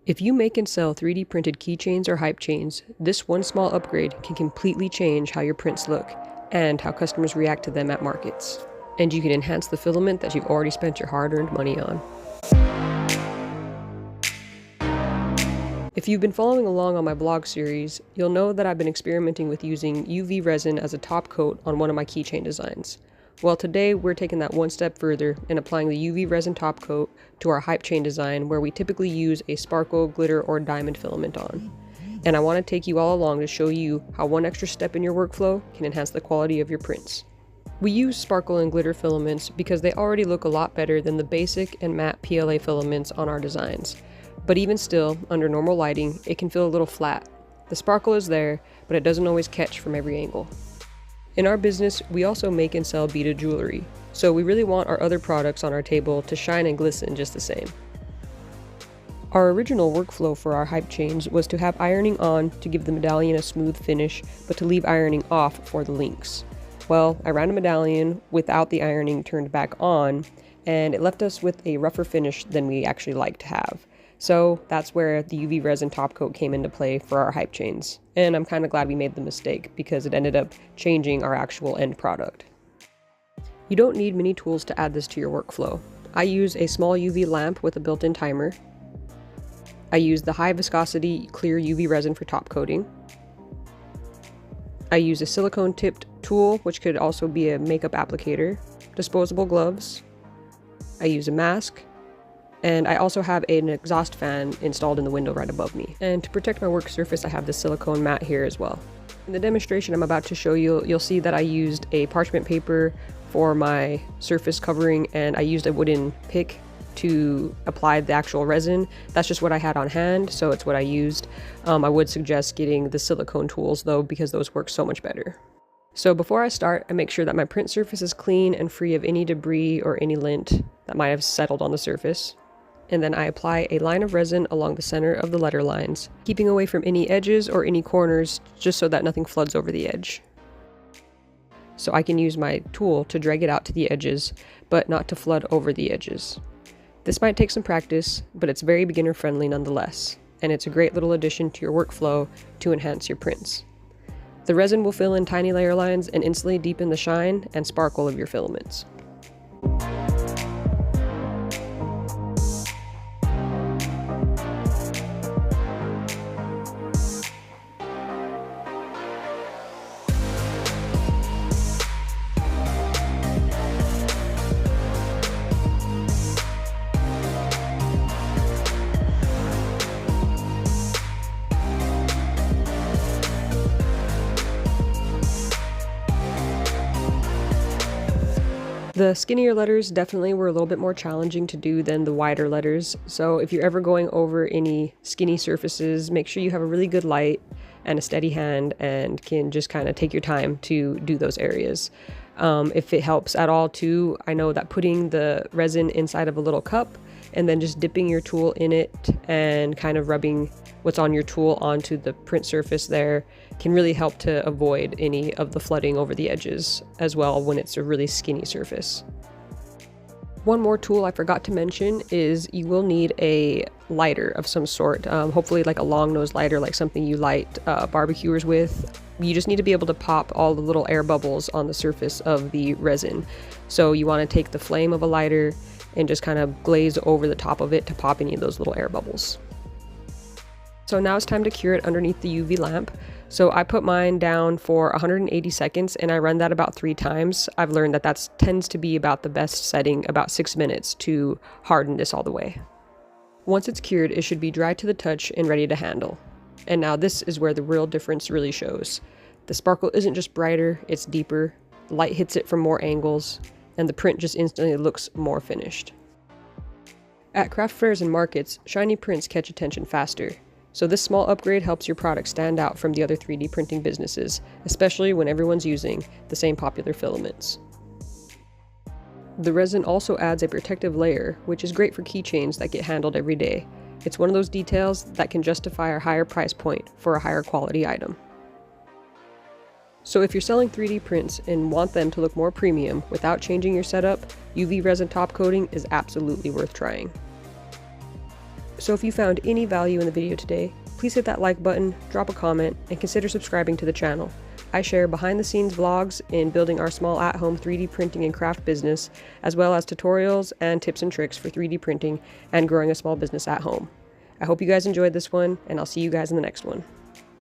If you make and sell 3D printed keychains or hype chains, this one small upgrade can completely change how your prints look and how customers react to them at markets. And you can enhance the filament that you've already spent your hard-earned money on. If you've been following along on my blog series, you'll know that I've been experimenting with using UV resin as a top coat on one of my keychain designs. Well, today we're taking that one step further and applying the UV resin top coat to our hype chain design, where we typically use a sparkle, glitter, or diamond filament on. And I want to take you all along to show you how one extra step in your workflow can enhance the quality of your prints. We use sparkle and glitter filaments because they already look a lot better than the basic and matte PLA filaments on our designs. But even still, under normal lighting, it can feel a little flat. The sparkle is there, but it doesn't always catch from every angle. In our business, we also make and sell beaded jewelry, so we really want our other products on our table to shine and glisten just the same. Our original workflow for our hype chains was to have ironing on to give the medallion a smooth finish, but to leave ironing off for the links. Well, I ran a medallion without the ironing turned back on, and it left us with a rougher finish than we actually like to have. So that's where the UV resin top coat came into play for our hype chains. And I'm kind of glad we made the mistake because it ended up changing our actual end product. You don't need many tools to add this to your workflow. I use a small UV lamp with a built-in timer. I use the high viscosity clear UV resin for top coating. I use a silicone tipped tool, which could also be a makeup applicator, disposable gloves. I use a mask. And I also have an exhaust fan installed in the window right above me. And to protect my work surface, I have this silicone mat here as well. In the demonstration I'm about to show you, you'll see that I used a parchment paper for my surface covering, and I used a wooden pick to apply the actual resin. That's just what I had on hand, so it's what I used. I would suggest getting the silicone tools though, because those work so much better. So before I start, I make sure that my print surface is clean and free of any debris or any lint that might have settled on the surface. And then I apply a line of resin along the center of the letter lines, keeping away from any edges or any corners, just so that nothing floods over the edge. So I can use my tool to drag it out to the edges, but not to flood over the edges. This might take some practice, but it's very beginner friendly nonetheless, and it's a great little addition to your workflow to enhance your prints. The resin will fill in tiny layer lines and instantly deepen the shine and sparkle of your filaments. The skinnier letters definitely were a little bit more challenging to do than the wider letters, so if you're ever going over any skinny surfaces, make sure you have a really good light and a steady hand and can just kind of take your time to do those areas. If it helps at all too, I know that putting the resin inside of a little cup and then just dipping your tool in it and kind of rubbing what's on your tool onto the print surface there can really help to avoid any of the flooding over the edges as well when it's a really skinny surface. One more tool I forgot to mention is you will need a lighter of some sort, hopefully like a long nose lighter, like something you light barbecuers with. You just need to be able to pop all the little air bubbles on the surface of the resin. So you want to take the flame of a lighter and just kind of glaze over the top of it to pop any of those little air bubbles. So now it's time to cure it underneath the UV lamp. So I put mine down for 180 seconds and I run that about 3 times. I've learned that that tends to be about the best setting, about 6 minutes to harden this all the way. Once it's cured, it should be dry to the touch and ready to handle. And now this is where the real difference really shows. The sparkle isn't just brighter, it's deeper, light hits it from more angles, and the print just instantly looks more finished. At craft fairs and markets, shiny prints catch attention faster. So this small upgrade helps your product stand out from the other 3D printing businesses, especially when everyone's using the same popular filaments. The resin also adds a protective layer, which is great for keychains that get handled every day. It's one of those details that can justify a higher price point for a higher quality item. So if you're selling 3D prints and want them to look more premium without changing your setup, UV resin top coating is absolutely worth trying. So if you found any value in the video today, please hit that like button, drop a comment, and consider subscribing to the channel. I share behind-the-scenes vlogs in building our small at-home 3D printing and craft business, as well as tutorials and tips and tricks for 3D printing and growing a small business at home. I hope you guys enjoyed this one, and I'll see you guys in the next one.